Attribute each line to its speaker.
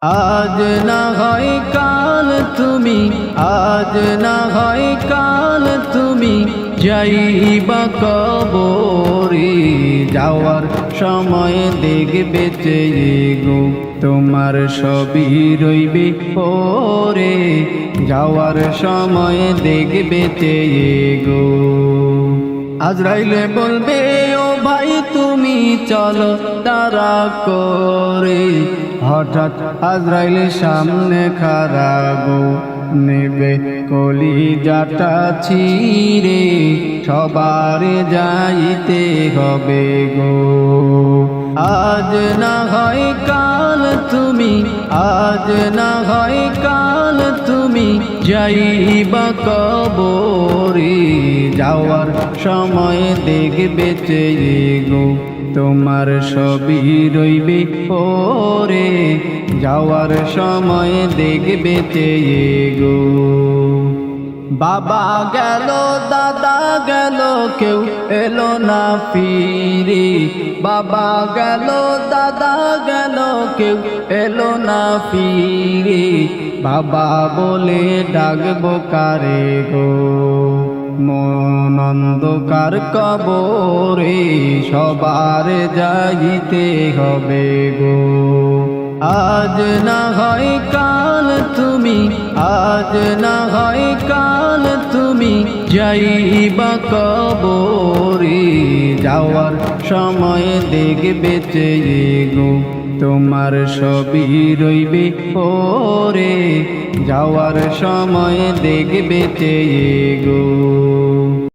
Speaker 1: আজ না হয় কাল তুমি, আজ না হয় কাল তুমি যাইবা কবরে। যাওয়ার সময় দেখবে চেয়ে গো, তোমার সবই রইবে পরে। যাওয়ার সময় দেখবে চেয়ে গো। আজরাইলে বলবে ও ভাই তুমি চলো তারা করে। হঠাৎ আজরাইলে সামনে খাড়া গো, নেবে কলিজাটা ছিঁড়ে। সবার যাইতে হবে গো। আজ না হয় কাল তুমি, আজ না হয় কাল তুমি যাইবা কবরে। যাওয়ার সময় দেখবে চেয়ে গো, তোমার সবই রইবে পরে। যাওয়ার সময় দেখবে চেয়ে গো। বাবা গেল দাদা গেল কেউ এলো না ফিরে। বাবা গেল দাদা গেল কেউ এলো না ফিরে। বাবা বলে ডাকবো কারে গো, মন অন্ধকার কবরে। সবার যাইতে হবে গো। আজ না হয় কাল তুমি, আজ না হয় কাল তুমি যাইবা কবরে। যাওয়ার সময় দেখবে চেয়ে গো, তোমার সবই রইবে পরে। যাওয়ার সময় দেখবে চেয়ে গো।